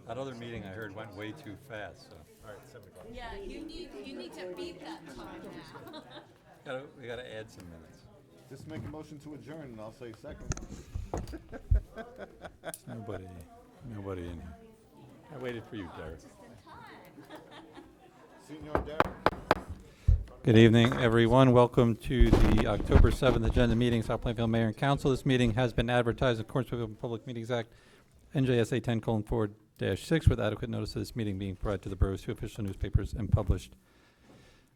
That other meeting I heard went way too fast, so All right, 7 o'clock. Yeah, you need to beat that time now. we gotta add some minutes. Just make a motion to adjourn, and I'll say second. There's nobody in here. I waited for you, Derek. Just in time. Senior Derek. Good evening, everyone. Welcome to the October 7th agenda meeting, South Plainfield Mayor and Council. This meeting has been advertised in accordance with the Open Public Meetings Act, NJSA 10:4-6, with adequate notice of this meeting being provided to the borough's two official newspapers and published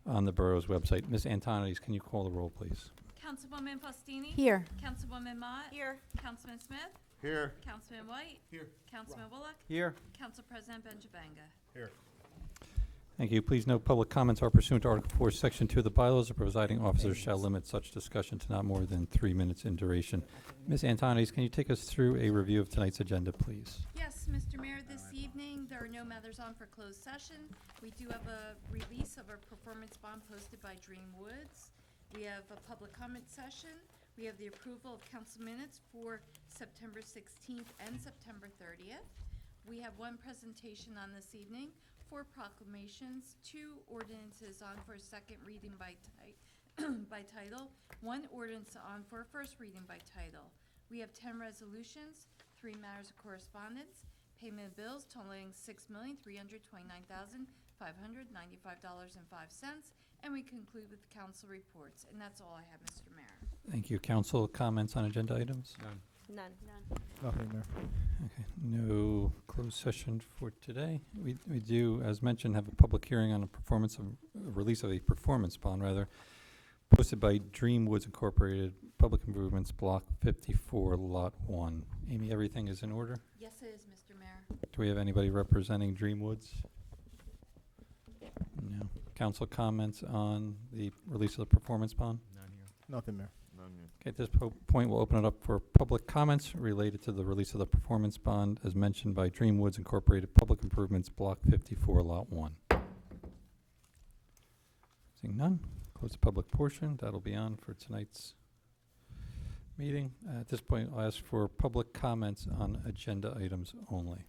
on the borough's website. Ms. Antonides, can you call the roll, please? Councilwoman Faustini? Here. Councilwoman Mott? Here. Councilman Smith? Here. Councilman White? Here. Councilman Bullock? Here. Council President Benjabanga? Here. Thank you. Please note public comments are pursuant to Article 4, Section 2 of the bylaws. The presiding officer shall limit such discussion to not more than 3 minutes in duration. Ms. Antonides, can you take us through a review of tonight's agenda, please? Yes, Mr. Mayor, this evening, there are no matters on for closed session. We do have a release of a performance bond posted by Dream Woods. We have a public comment session. We have the approval of council minutes for September 16th and September 30th. We have one presentation on this evening, 4 proclamations, 2 ordinances on for a second reading by title, 1 ordinance on for a first reading by title. We have 10 resolutions, 3 matters of correspondence, payment of bills totaling $6,329,595.05, and we conclude with council reports. And that's all I have, Mr. Mayor. Thank you. Council comments on agenda items? None. Nothing there. Okay, no closed session for today. We do, as mentioned, have a public hearing on a release of a performance bond, rather, posted by Dream Woods Incorporated, Public Improvements Block 54, Lot 1. Amy, everything is in order? Yes, it is, Mr. Mayor. Do we have anybody representing Dream Woods? No. Council comments on the release of the performance bond? None here. Nothing there. None here. Okay, at this point, we'll open it up for public comments related to the release of the performance bond as mentioned by Dream Woods Incorporated, Public Improvements Block 54, Lot 1. Seeing none, close the public portion. That'll be on for tonight's meeting. At this point, I'll ask for public comments on agenda items only.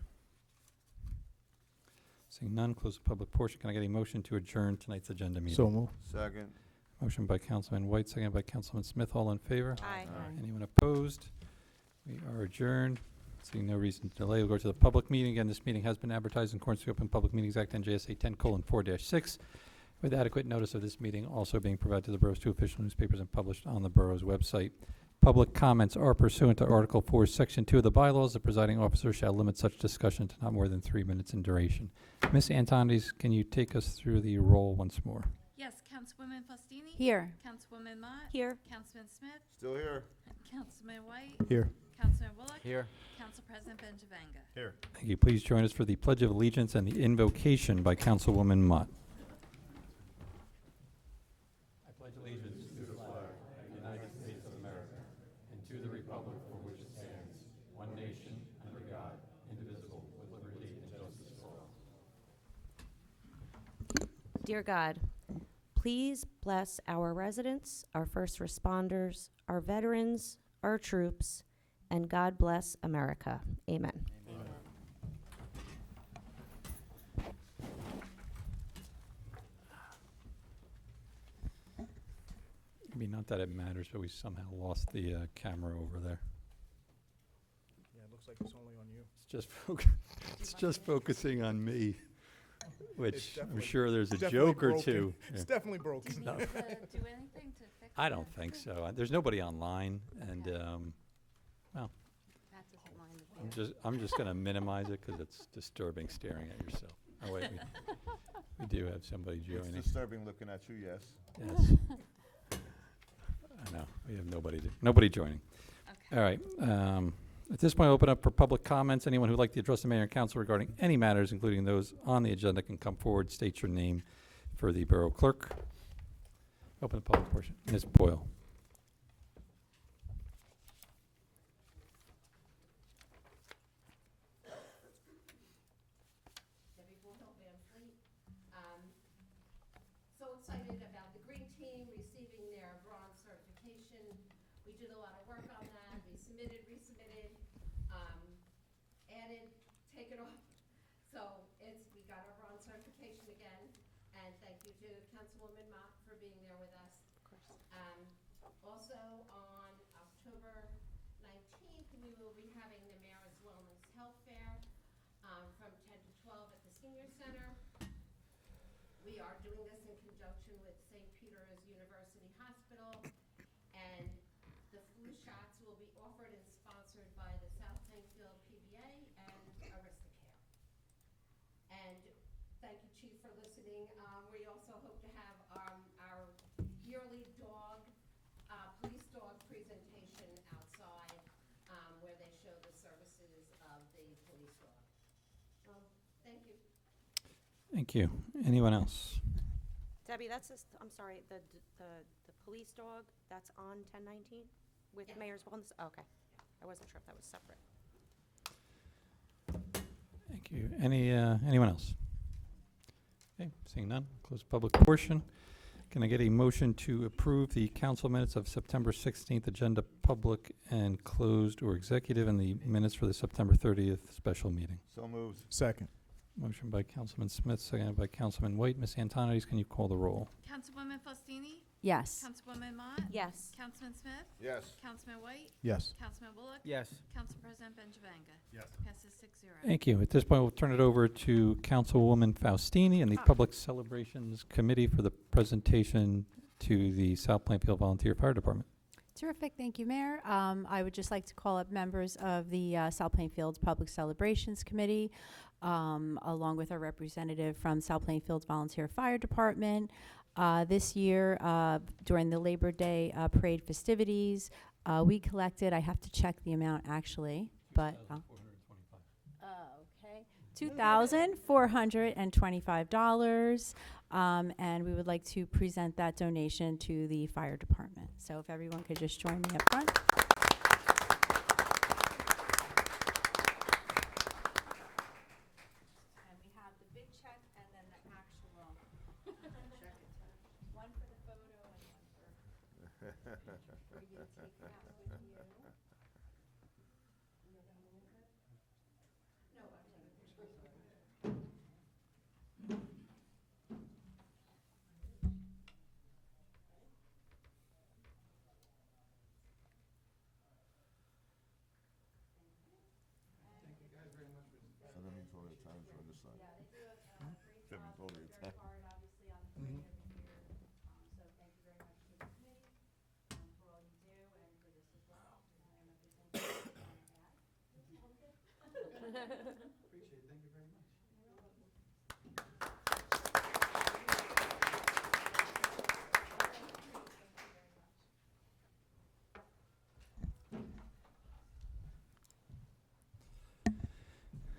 Seeing none, close the public portion. Can I get a motion to adjourn tonight's agenda meeting? So move. Second. Motion by Councilman White, seconded by Councilman Smith. All in favor? Aye. Anyone opposed? We are adjourned. Seeing no reason to delay, we'll go to the public meeting. Again, this meeting has been advertised in accordance with the Open Public Meetings Act, NJSA 10:4-6, with adequate notice of this meeting also being provided to the borough's two official newspapers and published on the borough's website. Public comments are pursuant to Article 4, Section 2 of the bylaws. The presiding officer shall limit such discussion to not more than 3 minutes in duration. Ms. Antonides, can you take us through the roll once more? Yes, Councilwoman Faustini? Here. Councilwoman Mott? Here. Councilman Smith? Still here. Councilman White? Here. Councilman Bullock? Here. Council President Benjabanga? Here. Thank you. Please join us for the Pledge of Allegiance and the invocation by Councilwoman Mott. I pledge allegiance to the flag of the United States of America and to the republic for which it stands, one nation, under God, indivisible, with liberty and justice for all. Dear God, please bless our residents, our first responders, our veterans, our troops, and God bless America. Amen. I mean, not that it matters, but we somehow lost the camera over there. Yeah, it looks like it's only on you. It's just focusing on me, which I'm definitely- sure there's a definitely joke or broken. two. It's Yeah. definitely Do broken. you need to do anything to fix I that? don't think so. There's nobody online, and well, I'm just going to minimize it because it's disturbing staring at yourself. Oh wait, we do have somebody It's joining. disturbing looking at you, yes. Yes. I know we have nobody joining. Okay. All right. At this point, I'll open up for public comments. Anyone who'd like to address the mayor and council regarding any matters, including those on the agenda, can come forward, state your name for the borough clerk. Open the public portion. Ms. Boyle. So excited about the green team receiving their bronze certification. We did a lot of work on that. We submitted, resubmitted, added, taken off you to Councilwoman Mott for being there with us. Also, on October 19th, we will be having the Mayor's Wellness Health Fair from 10 to 12 at the Senior Center. We are doing this in conjunction with St. Peter's University Hospital, and the flu shots will be offered and sponsored by the South Plainfield PBA and Aristocare. And thank you, Chief, for listening. We also hope to have our yearly police dog presentation outside where they show the services of the police dog. Thank you. Thank you. Anyone else? Debbie, that's just, I'm sorry, the police dog, that's on 1019 with Yes. Mayor's Wellness? Okay. I wasn't sure if that was separate. Thank you. Anyone else? Okay, seeing none, close the public portion. Can I get a motion to approve the council minutes of September 16th agenda, public and closed or executive, and the minutes for the September 30th special meeting? So moved. Second. Motion by Councilman Smith, seconded by Councilman White. Ms. Antonides, can you call the roll? Councilwoman Faustini? Yes. Councilwoman Mott? Yes. Councilman Smith? Yes. Councilman White? Yes. Councilman Bullock? Yes. Council President Benjavanga? Yes. Passes 6-0. Thank you. At this point, we'll turn it over to Councilwoman Faustini and the Public Celebrations Committee for the presentation to the South Plainfield Volunteer Fire Department. Terrific. Thank you, Mayor. I would just like to call up members of the South Plainfield Public Celebrations Committee, along with our representative from South Plainfield Volunteer Fire Department. This year, during the Labor Day parade festivities, we collected, I have to check the amount actually, but okay, $2,425. And we would like to present that donation to the fire department. So if everyone could just join me up front. And we have the big check and then the actual check. One for the photo and one for you to take that with you. So that means all the times are on this side. Yeah, they do a great That job. means all the Work very time. hard, obviously, on the parade every year. So thank you very much to the committee for all you do and for this as well. And I represent you on that. Appreciate it. Thank you very much.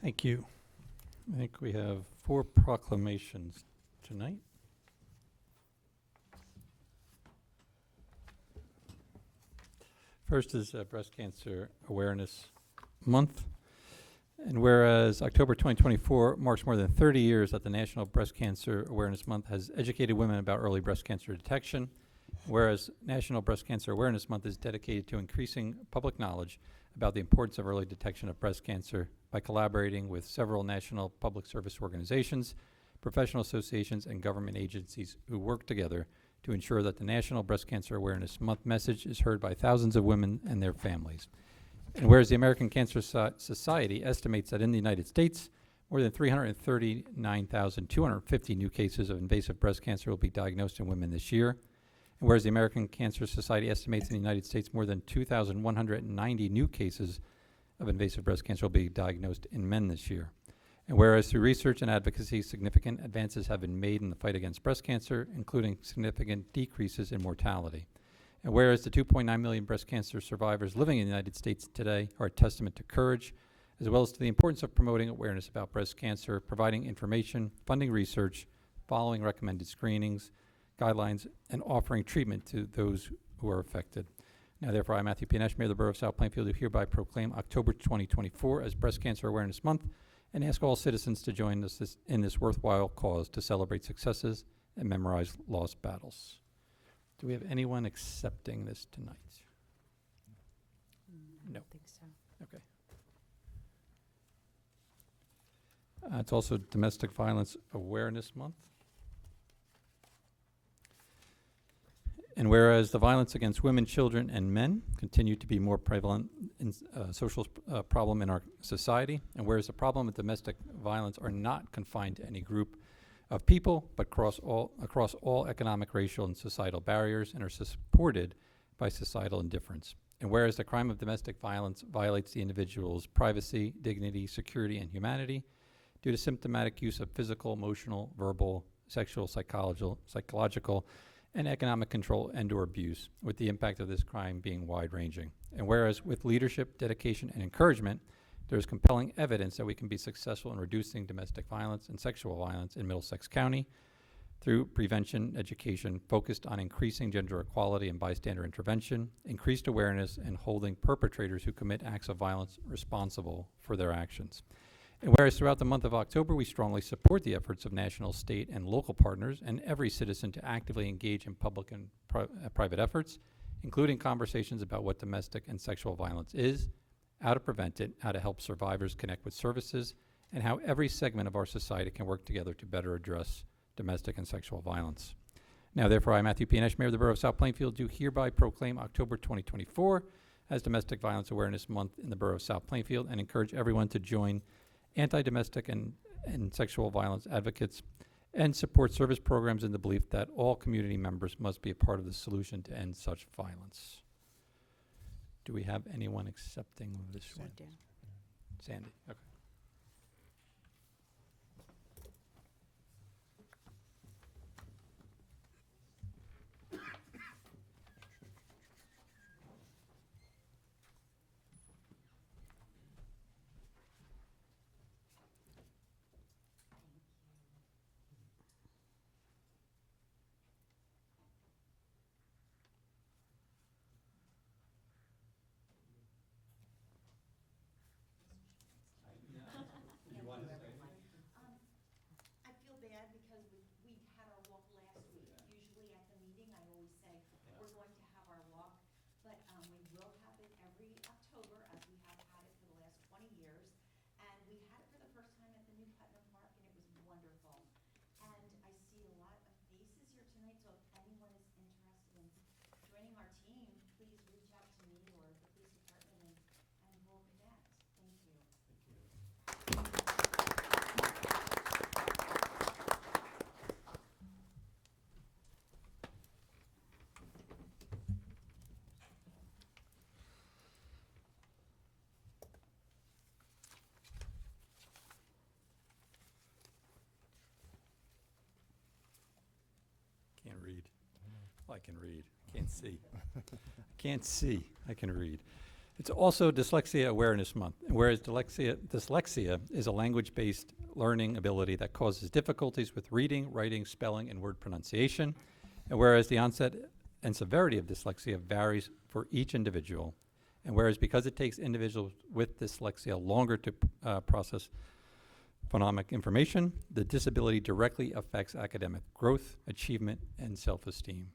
Thank you. I think we have 4 proclamations tonight. First is Breast Cancer Awareness Month. And whereas October 2024 marks more than 30 years that the National Breast Cancer Awareness Month has educated women about early breast cancer detection, whereas National Breast Cancer Awareness Month is dedicated to increasing public knowledge about the importance of early detection of breast cancer by collaborating with several national public service organizations, professional associations, and government agencies who work together to ensure that the National Breast Cancer Awareness Month message is heard by thousands of women and their families. And whereas the American Cancer Society estimates that in the United States, more than 339,250 new cases of invasive breast cancer will be diagnosed in women this year. And whereas the American Cancer Society estimates in the United States more than 2,190 new cases of invasive breast cancer will be diagnosed in men this year. And whereas through research and advocacy, significant advances have been made in the fight against breast cancer, including significant decreases in mortality. And whereas the 2.9 million breast cancer survivors living in the United States today are a testament to courage, as well as to the importance of promoting awareness about breast cancer, providing information, funding research, following recommended screenings, guidelines, and offering treatment to those who are affected. Now, therefore, I, Matthew P. Nash, Mayor of the Borough of South Plainfield, do hereby proclaim October 2024 as Breast Cancer Awareness Month and ask all citizens to join us in this worthwhile cause to celebrate successes and memorize lost battles. Do we have anyone accepting this tonight? I No. don't think so. Okay. It's also Domestic Violence Awareness Month. And whereas the violence against women, children, and men continue to be more prevalent in social problem in our society, and whereas the problem of domestic violence are not confined to any group of people, but across all economic, racial, and societal barriers, and are supported by societal indifference. And whereas the crime of domestic violence violates the individual's privacy, dignity, security, and humanity due to symptomatic use of physical, emotional, verbal, sexual, psychological, and economic control and/or abuse, with the impact of this crime being wide-ranging. And whereas with leadership, dedication, and encouragement, there is compelling evidence that we can be successful in reducing domestic violence and sexual violence in Middlesex County through prevention education focused on increasing gender equality and bystander intervention, increased awareness, and holding perpetrators who commit acts of violence responsible for their actions. And whereas throughout the month of October, we strongly support the efforts of national, state, and local partners and every citizen to actively engage in public and private efforts, including conversations about what domestic and sexual violence is, how to prevent it, how to help survivors connect with services, and how every segment of our society can work together to better address domestic and sexual violence. Now, therefore, I, Matthew P. Nash, Mayor of the Borough of South Plainfield, do hereby proclaim October 2024 as Domestic Violence Awareness Month in the Borough of South Plainfield and encourage everyone to join anti-domestic and sexual violence advocates and support service programs in the belief that all community members must be a part of the solution to end such violence. Do we have anyone accepting this one? Sandy, okay. I feel bad because we had our walk last week. Usually at the meeting, I always say, we're going to have our walk, but we will have it every October, as we have had it for the last 20 years. And we had it for the first time at the New Putnam Park, and it was wonderful. And I see a lot of faces here tonight, so if anyone is interested in joining our team, please reach out to me or the police department, and we'll connect. Thank you. Can't read. Well, I can read. Can't see. Can't see. I can read. It's also Dyslexia Awareness Month, whereas dyslexia is a language-based learning ability that causes difficulties with reading, writing, spelling, and word pronunciation, and whereas the onset and severity of dyslexia varies for each individual, and whereas because it takes individuals with dyslexia longer to process phonemic information, the disability directly affects academic growth, achievement, and self-esteem.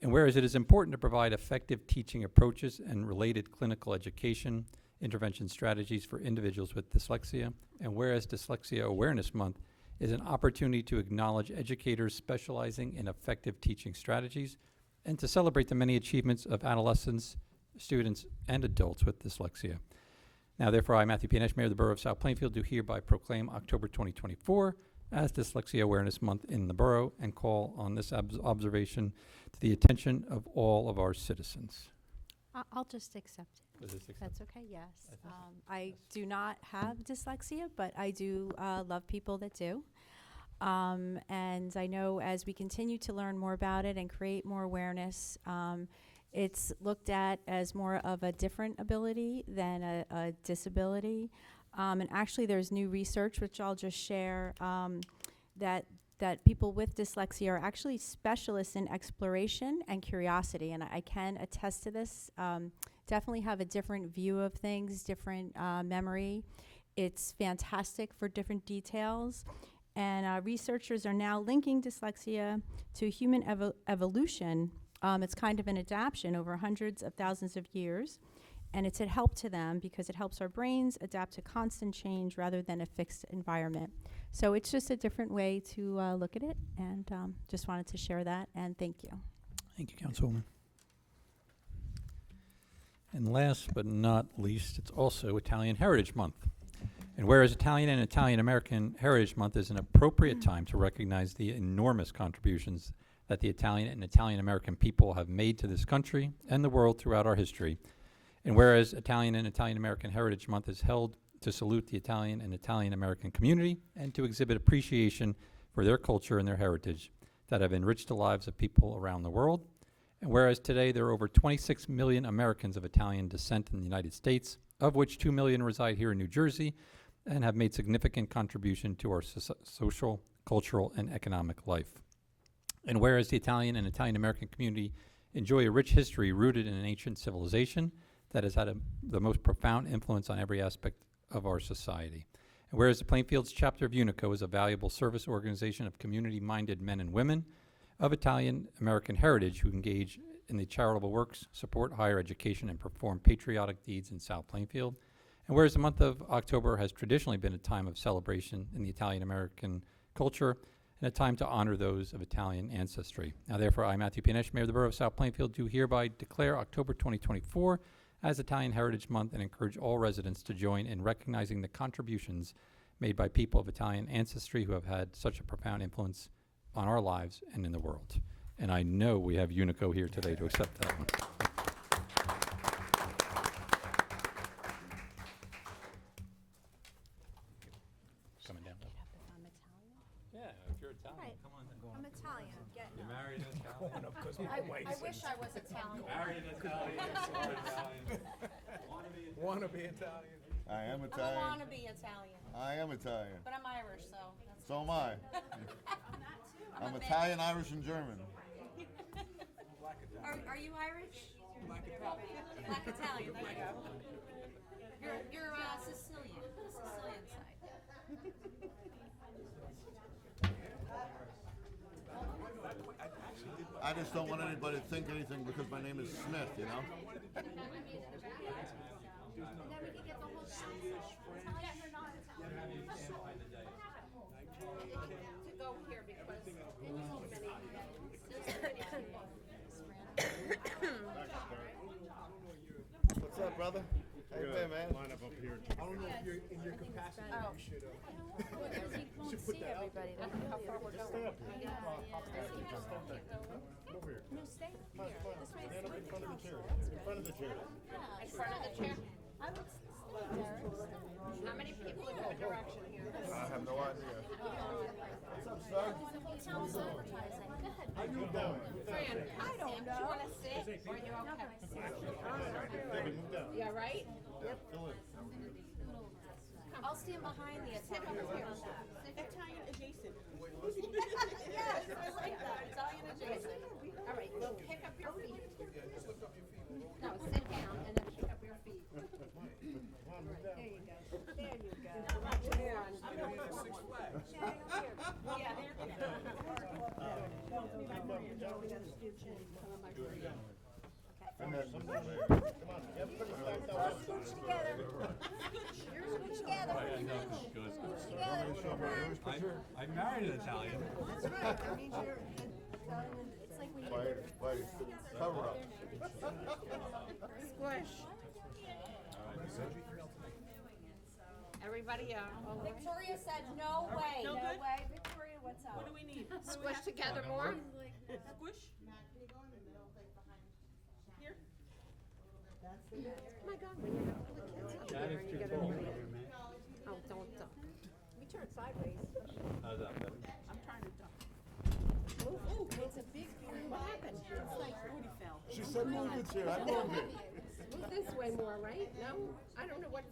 And whereas it is important to provide effective teaching approaches and related clinical education intervention strategies for individuals with dyslexia, and whereas Dyslexia Awareness Month is an opportunity to acknowledge educators specializing in effective teaching strategies and to celebrate the many achievements of adolescents, students, and adults with dyslexia. Now, therefore, I, Matthew P. Nash, Mayor of the Borough of South Plainfield, do hereby proclaim October 2024 as Dyslexia Awareness Month in the borough and call on this observation to the attention of all of our citizens. I'll just accept it. Was this accepted? That's okay, yes. I do not have dyslexia, but I do love people that do. And I know as we continue to learn more about it and create more awareness, it's looked at as more of a different ability than a disability. And actually there's new research, which I'll just share, that people with dyslexia are actually specialists in exploration and curiosity. And I can attest to this. Definitely have a different view of things, different memory. It's fantastic for different details. And researchers are now linking dyslexia to human evolution. It's kind of an adaptation over hundreds of thousands of years. And it's a help to them because it helps our brains adapt to constant change rather than a fixed environment. So it's just a different way to look at it. And just wanted to share that. And thank you. Thank you, Councilwoman. And last but not least, it's also Italian Heritage Month. And whereas Italian and Italian American Heritage Month is an appropriate time to recognize the enormous contributions that the Italian and Italian American people have made to this country and the world throughout our history. And whereas Italian and Italian American Heritage Month is held to salute the Italian and Italian American community and to exhibit appreciation for their culture and their heritage that have enriched the lives of people around the world. And whereas today there are over 26 million Americans of Italian descent in the United States, of which 2 million reside here in New Jersey and have made significant contribution to our social, cultural, and economic life. And whereas the Italian and Italian American community enjoy a rich history rooted in an ancient civilization that has had the most profound influence on every aspect of our society. And whereas the Plainfields chapter of UNICO is a valuable service organization of community-minded men and women of Italian American heritage who engage in the charitable works, support higher education, and perform patriotic deeds in South Plainfield. And whereas the month of October has traditionally been a time of celebration in the Italian American culture and a time to honor those of Italian ancestry. Now, therefore, I, Matthew Pianesh, Mayor of the Borough of South Plainfield, do hereby declare October 2024 as Italian Heritage Month and encourage all residents to join in recognizing the contributions made by people of Italian ancestry who have had such a profound influence on our lives and in the world. And I know we have UNICO here today to accept that one. Coming down. I'm Italian. Yeah, if you're Italian, Right. come on. I'm Italian. You're married an Italian. I wish I was Italian. Married an Italian. Wanna be Italian? I am I'm a Italian. wannabe Italian, I am Italian. but I'm Irish, so that's. So am I. I'm Italian, Irish, and German. Are you Irish? Black Italian, there you go. You're Sicilian, the Sicilian side. I just don't want anybody to think anything because my name is Smith, you know? Then we can get the whole Italian or not Italian. To go here because there's so many people. What's up, brother? How you doing, man? Line up here. I don't know if you're in your capacity, you should, You won't see everybody. How far we're going. over here. No, stay up here. This way Stand up in front of the chair. In front of the chair. In front of the chair. I would stay there. How many people in your direction here? I have no idea. What's up, sir? The whole town's advertising. Go ahead. How you doing? Fran, Sam, do you want to sit or are you okay? Debbie, move down. You all right? Yep. Fill in. I'll stand behind the Italian. Italian adjacent. Yes, I like that. Italian adjacent. All right, well, pick up your feet. No, sit down and then pick up your feet. There you go. There you go. Yeah, there you go. And then, come on. Scooch together. Scooch together. I'm married an Italian. That's right. That means you're Italian. It's like we. Wait. Cover up. Squish. Everybody, Victoria said, no way, no way. Victoria, what's up? squish together more. My God, when you have all the kids up there and you get everybody. Oh, don't. We turn sideways. How's that better? Move, it's a big, what happened? It's like, She said move the chair. I moved it. move this way more, right? No? I don't know what,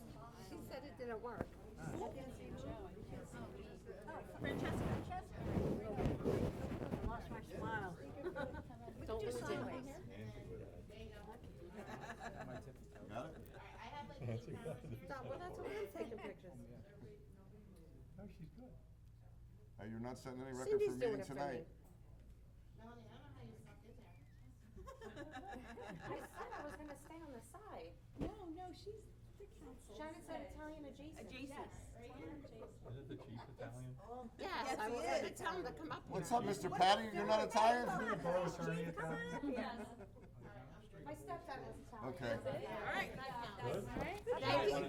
she said it didn't work. Lost my smile. Don't lose it. Got it? Stop, well, that's why I'm taking pictures. No, she's good. Hey, you're not setting any record Cindy's for doing meeting it for tonight. me. I said I was gonna stay on the side. No, she's the council. Shannon said Italian adjacent. Adjacent. Yes, Italian adjacent. Is it the chief Italian? Yes, I was gonna tell him to come up here. What's up, Mr. Patty? You're not retired? My stepson is Italian. Okay. All right. Thank you.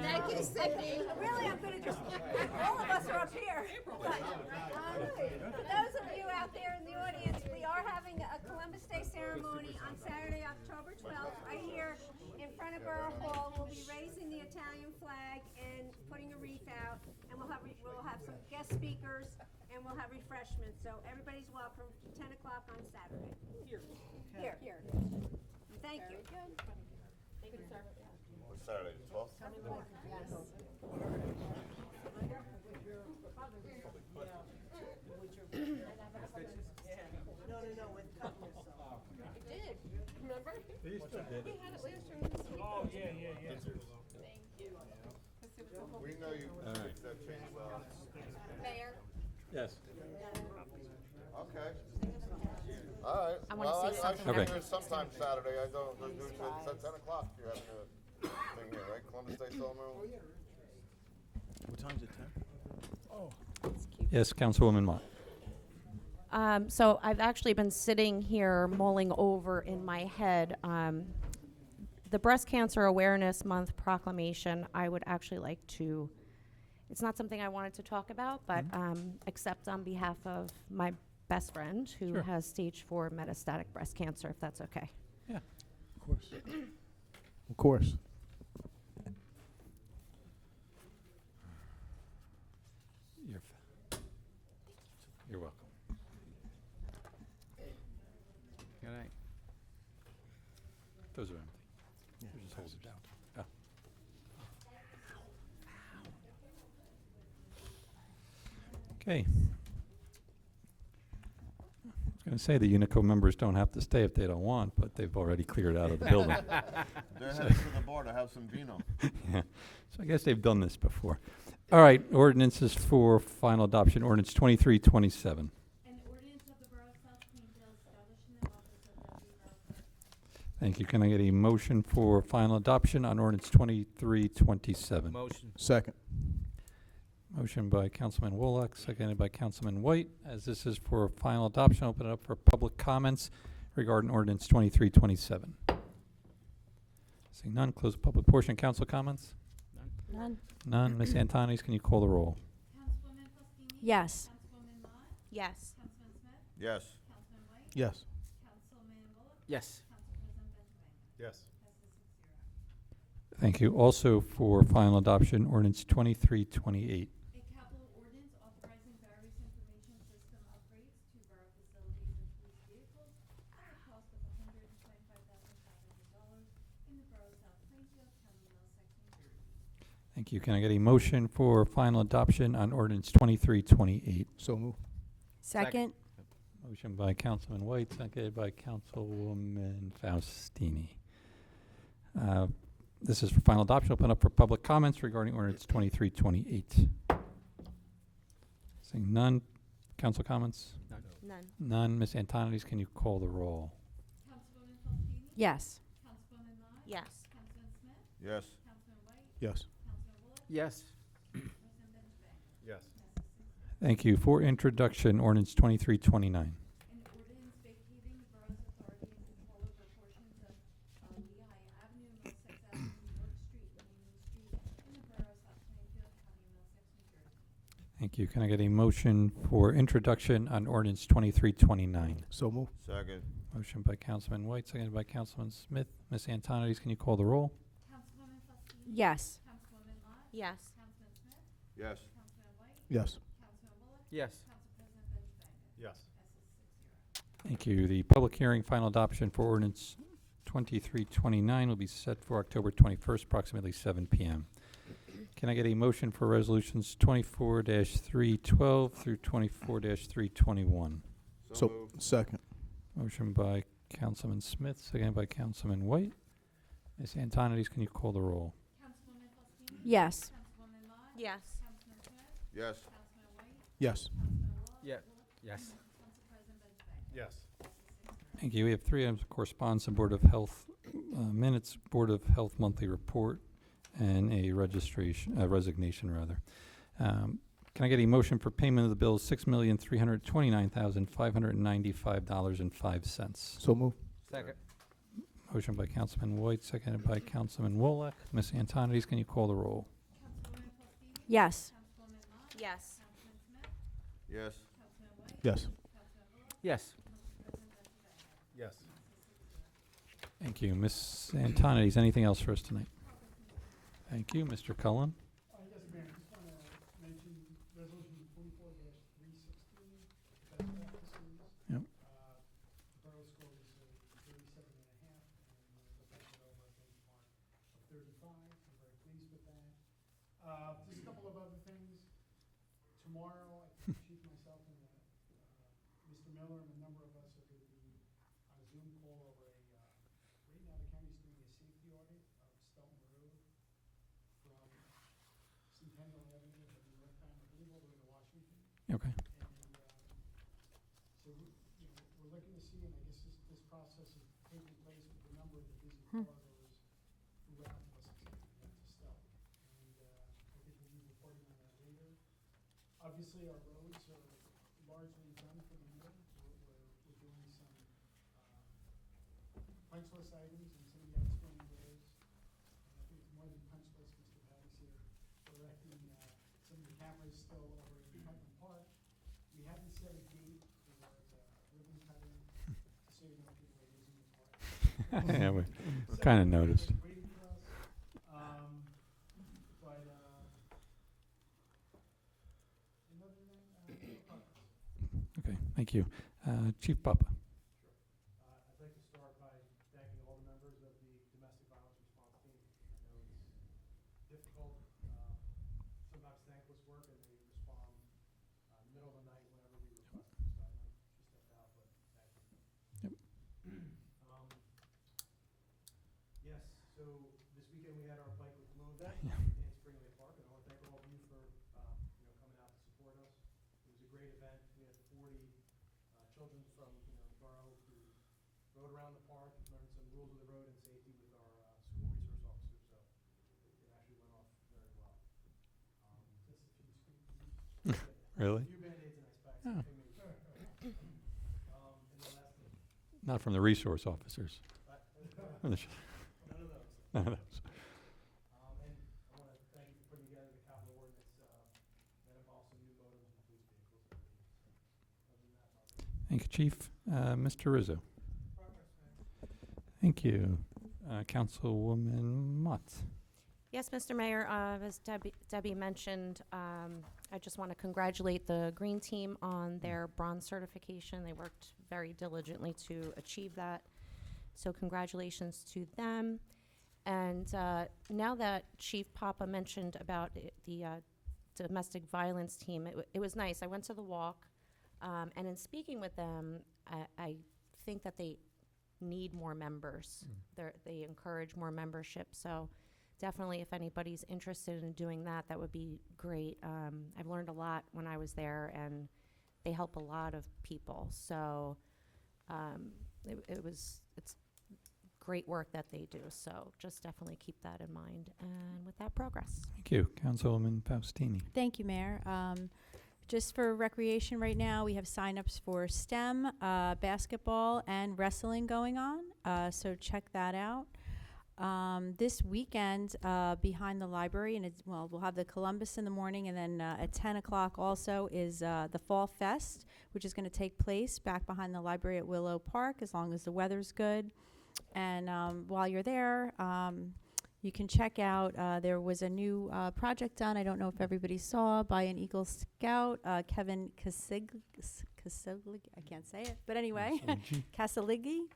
Thank you, Cindy. Really, I'm gonna just, all of us are up here. For those of you out there in the audience, we are having a Columbus Day ceremony on Saturday, October 12th, right here in front of Borough Hall. We'll be raising the Italian flag and putting a wreath out, and we'll have some guest speakers, and we'll have refreshments. So everybody's welcome, 10 o'clock on Saturday. Here. Thank you. What's Saturday, the 12th? Remember? We had it last year. Oh, yeah. We know you fixed that chainsaw. Mayor. Yes. Okay. All right. I wanna Well, say I something. should be Okay. here sometime Saturday. I don't, it's at 10 o'clock. You're having a thing here, right? Columbus Day Ceremony? What time's it, 10? Yes, Councilwoman Mott. So I've actually been sitting here mulling over in my head the Breast Cancer Awareness Month proclamation. I would actually like to, it's not something I wanted to talk about, but accept on behalf of my best friend who Sure. has stage 4 metastatic breast cancer, if that's okay. Yeah. Of course. Of course. You're welcome. Good night. Those are empty. You just hold it down. Oh. Okay. I was going to say the Unico members don't have to stay if they don't want, but they've already cleared out of the building. They're headed to the bar to have some vino. Yeah. So I guess they've done this before. All right, ordinances for final adoption. Ordinance 2327. An ordinance of the Borough of South Plainfield establishing the office of deputy borough clerk. Thank you. Can I get a motion for final adoption on ordinance 2327? Motion. Second. Motion by Councilman Wolak, seconded by Councilman White. As this is for final adoption, open it up for public comments regarding ordinance 2327. Seeing none, close the public portion. Council comments? None. None. Ms. Antonis, can you call the roll? Councilwoman Fustini? Yes. Councilwoman Mott? Yes. Councilman Smith? Yes. Councilman White? Yes. Councilman Bullock? Yes. Council President Benjamin? Yes. Passes 6-0. Thank you. Also for final adoption, ordinance 2328. A capital ordinance authorizing various information system upgrades to borough facilities and police vehicles at a cost of $125,500 in the borough of South Plainfield, County of Middlesex, New Jersey. Thank you. Can I get a motion for final adoption on ordinance 2328? So move. Second? Motion by Councilman White, seconded by Councilwoman Faustini. This is for final adoption. Open up for public comments regarding ordinance 2328. Seeing none. Council comments? None. None. Ms. Antonides, can you call the roll? Councilwoman Fustini? Yes. Councilwoman Mott? Yes. Councilman Smith? Yes. Councilman White? Yes. Councilman Bullock? Yes. President Benjamin? Yes. Passes 6-0. Thank you. For introduction, ordinance 2329. An ordinance vacating the borough's authority and control over portions of Lehigh Avenue, Middlesex Avenue, York Street, and Union Street in the borough of South Plainfield, County of Middlesex, New Jersey. Thank you. Can I get a motion for introduction on ordinance 2329? So move. Second. Motion by Councilman White, seconded by Councilman Smith. Ms. Antonides, can you call the roll? Councilwoman Fustini? Yes. Councilwoman Mott? Yes. Councilman Smith? Yes. Councilman White? Yes. Councilman Bullock? Yes. Council President Benjamin? Yes. Passes 6-0. Thank you. The public hearing, final adoption for ordinance 2329 will be set for October 21st, approximately 7 p.m. Can I get a motion for resolutions 24-312 through 24-321? So, moved. second. Motion by Councilman Smith, seconded by Councilman White. Ms. Antonides, can you call the roll? Councilwoman Fustini? Yes. Councilwoman Mott? Yes. Councilman Smith? Yes. Councilman White? Yes. Councilman Bullock? Yeah. Yes. Council President Benjamin? Yes. Passes 6-0. Thank you. We have 3 items of correspondence, the Board of Health minutes, Board of Health monthly report, and a resignation rather. Can I get a motion for payment of the bills, $6,329,595.05? So move. Second. Motion by Councilman White, seconded by Councilman Wolak. Ms. Antonides, can you call the roll? Yes. Yes. Yes. Yes. Yes. Yes. Thank you. Ms. Antonides, anything else for us tonight? Thank you. Mr. Cullen? Yes, Mayor, just want to mention Resolution 24-316, best practices. Yep. The borough score is 37.5, and we're looking over a benchmark of 35. I'm very pleased with that. Just a couple of other things. Tomorrow, I think Chief, myself, and Mr. Miller and a number of us are going to be on a Zoom call over right now the county's doing a safety audit of Stelton Road from Centennial Avenue to Northtown, I believe all the way to Washington. Okay. And so we're looking to see, and I guess this process is taking place with a number of the busy corridors throughout Wessex County up to Stelton. And I think we'll be reporting on that later. Obviously, our roads are largely done for the year. We're doing some punch list items and some of the outstanding roads. And I think more than punch list, Mr. Patty's here. We're erecting some of the cameras still over in Putnam Park. We haven't set a date for ribbon cutting, so you know people are losing the park. Yeah, we kind of noticed. Waiting for us. But other than that, no progress. Okay, thank you. Chief Papa? I'd like to start by thanking all the members of the domestic violence response team. I know it's difficult, sometimes thankless work, and they respond in the middle of the night whenever we request them. So I know she stepped out, but thank you. Yep. Yes, so this weekend we had our Bike with Blue event Yeah. in Springley Park, and I want to thank all of you for coming out to support us. It was a great event. We had 40 children from the borough who rode around the park, learned some rules of the road and safety with our school resource officers. So it actually went off very well. Just a few squeaks. Really? A few band-aids and ice packs. Oh. And the last thing. Not from the resource officers. From the sh- None of those. None of those. And I want to thank you for putting together the capital ordinance that involves some new modems and police vehicles. Other than that, nothing. Thank you, Chief. Mr. Rizzo? Thank you. Councilwoman Mott? Yes, Mr. Mayor, as Debbie mentioned, I just want to congratulate the Green Team on their bronze certification. They worked very diligently to achieve that. So congratulations to them. And now that Chief Papa mentioned about the domestic violence team, it was nice. I went to the walk, and in speaking with them, I think that they need more members. They encourage more membership. So definitely, if anybody's interested in doing that, that would be great. I've learned a lot when I was there, and they help a lot of people. So it's great work that they do. So just definitely keep that in mind. And with that, progress. Thank you. Councilwoman Faustini? Thank you, Mayor. Just for recreation right now, we have signups for STEM, basketball, and wrestling going on. So check that out. This weekend, behind the library, and we'll have the Columbus in the morning, and then at 10 o'clock also is the Fall Fest, which is going to take place back behind the library at Willow Park, as long as the weather's good. And while you're there, you can check out, there was a new project done, I don't know if everybody saw, by an Eagle Scout, Kevin Casigli, I can't say it, but anyway, Casaligi,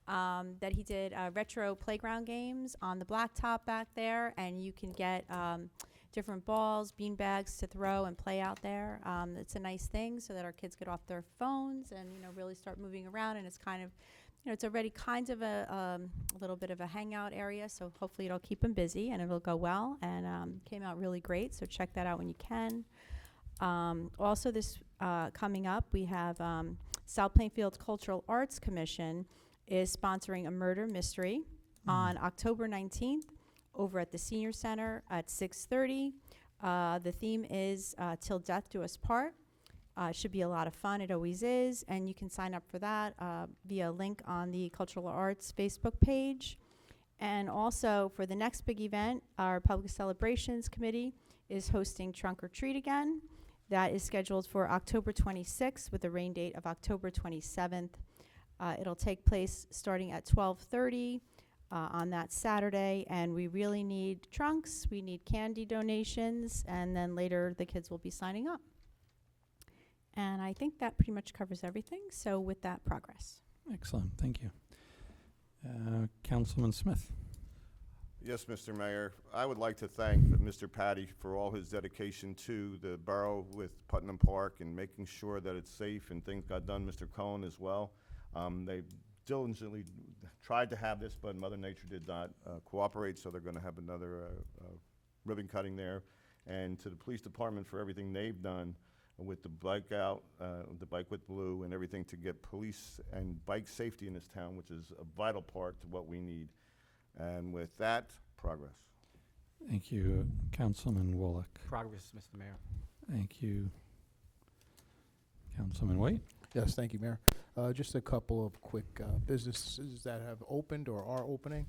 that he did retro playground games on the blacktop back there, and you can get different balls, bean bags to throw and play out there. It's a nice thing so that our kids get off their phones and really start moving around, and it's kind of it's already kind of a little bit of a hangout area, so hopefully it'll keep them busy and it'll go well, and came out really great, so check that out when you can. Also this coming up, we have South Plainfield Cultural Arts Commission is sponsoring a murder mystery on October 19th over at the Senior Center at 6:30. The theme is Till Death Do Us Part. It should be a lot of fun. It always is. And you can sign up for that via a link on the Cultural Arts Facebook page. And also for the next big event, our Public Celebrations Committee is hosting Trunk or Treat again. That is scheduled for October 26th with a rain date of October 27th. It'll take place starting at 12:30 on that Saturday, and we really need trunks, we need candy donations, and then later the kids will be signing up. And I think that pretty much covers everything, so with that, progress. Excellent, thank you. Councilman Smith. Yes, Mr. Mayor. I would like to thank Mr. Patty for all his dedication to the borough with Putnam Park and making sure that it's safe and things got done. Mr. Cohen as well. They diligently tried to have this, but Mother Nature did not cooperate, so they're going to have another ribbon cutting there. And to the police department for everything they've done with the bike out, the Bike with Blue, and everything to get police and bike safety in this town, which is a vital part to what we need. And with that, progress. Thank you, Councilman Wallach. Progress, Mr. Mayor. Thank you, Councilman White. Yes, thank you, Mayor. Just a couple of quick businesses that have opened or are opening.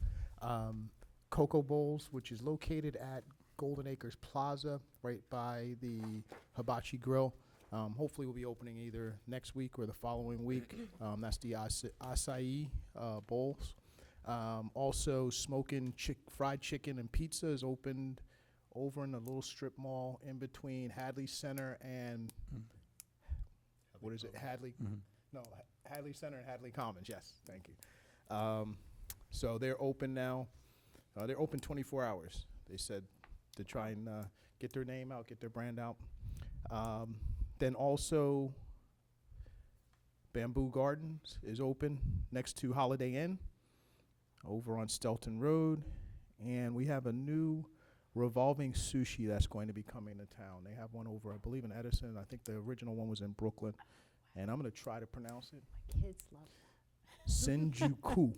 Cocoa Bowls, which is located at Golden Acres Plaza, right by the Hibachi Grill. Hopefully we'll be opening either next week or the following week. That's the acai bowls. Also, Smoking Fried Chicken and Pizza is opened over in the little strip mall in between Hadley Center and what is it? Hadley? No, Hadley Center and Hadley Commons. Yes, thank you. So they're open now. They're open 24 hours. They said to try and get their name out, get their brand out. Then also, Bamboo Gardens is open next to Holiday Inn over on Stelton Road. And we have a new revolving sushi that's going to be coming to town. They have one over, I believe, in Edison. I think the original one was in Brooklyn. And I'm going to try to pronounce it. My kids love Shinjuku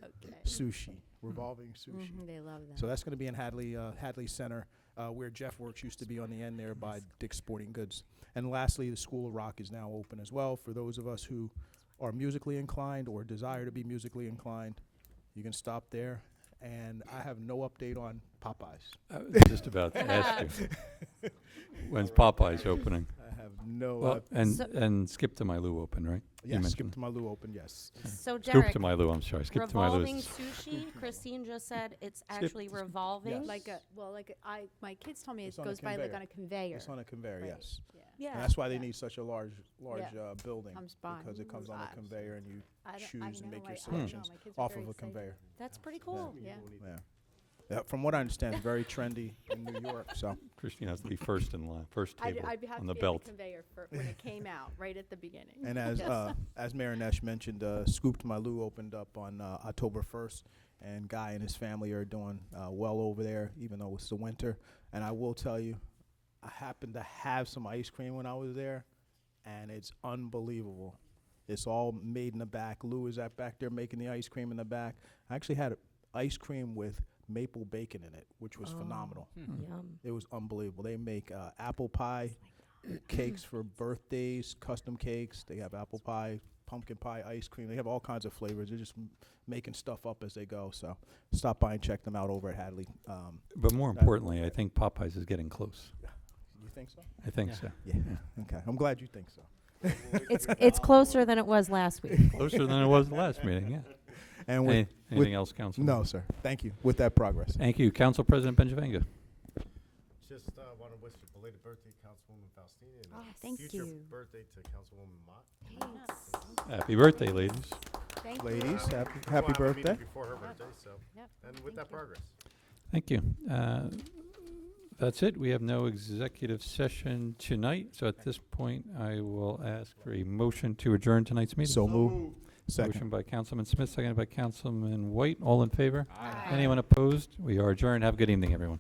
Okay. Sushi, revolving sushi. They love that. So that's going to be in Hadley Center, where Jeff Works used to be on the end there by Dick's Sporting Goods. And lastly, the School of Rock is now open as well for those of us who are musically inclined or desire to be musically inclined. You can stop there. And I have no update on Popeyes. I was just about to ask you. When's Popeyes opening? I have no Well, and Skip to My Lou open, right? You Yes, mentioned Skip to My Lou open, yes. So Scoop Derek, to My Lou, I'm sorry. Skip to My Lou revolving is sushi, Christine just said it's Skip actually to- revolving. Yes. My kids told me It's it on a goes by like conveyor. on a conveyor. It's on a conveyor, Right. yes. Yeah. And that's why they Yeah. need such a large building, Comes by. because it comes on a Gosh. conveyor and you I choose and know, make your I know, selections my kids are off very of a excited. conveyor. That's pretty cool. Yeah. Yeah, from what I understand, it's very trendy in New York, so. Christine has to be first in line, first table I'd have on to the be belt. at the conveyor when it came out, right at the beginning. And as Mayor Nesh mentioned, Scoop to My Lou opened up on October 1st, and Guy and his family are doing well over there, even though it's the winter. And I will tell you, I happened to have some ice cream when I was there, and it's unbelievable. It's all made in the back. Lou is back there making the ice cream in the back. I actually had ice cream with maple bacon in it, which was phenomenal. Yum. It was unbelievable. They make apple pie cakes for birthdays, custom cakes. They have apple pie, pumpkin pie, ice cream. They have all kinds of flavors. They're just making stuff up as they go. So stop by and check them out over at Hadley. But more importantly, I think Popeyes is getting close. You think so? I think so. Yeah. Okay. I'm glad you think so. It's closer than it was last week. Closer than it was the last meeting, yeah. And with, Anything else, Councilman? no, sir. Thank you. With that progress. Thank you. Council President Benjavanga. Just want to wish a belated birthday to Councilwoman Faustini and Oh, a thank future you. birthday to Councilwoman Mott. Thanks. Happy birthday, ladies. Thank Ladies, you. happy We'll have a meeting birthday. before her birthday, so. Yep, And with thank that you. progress. Thank you. That's it. We have no executive session tonight. So at this point, I will ask for a motion to adjourn tonight's meeting. So moved. Motion Second. by Councilman Smith, seconded by Councilman White. All in favor? Aye. Anyone opposed? We are adjourned. Have a good evening, everyone.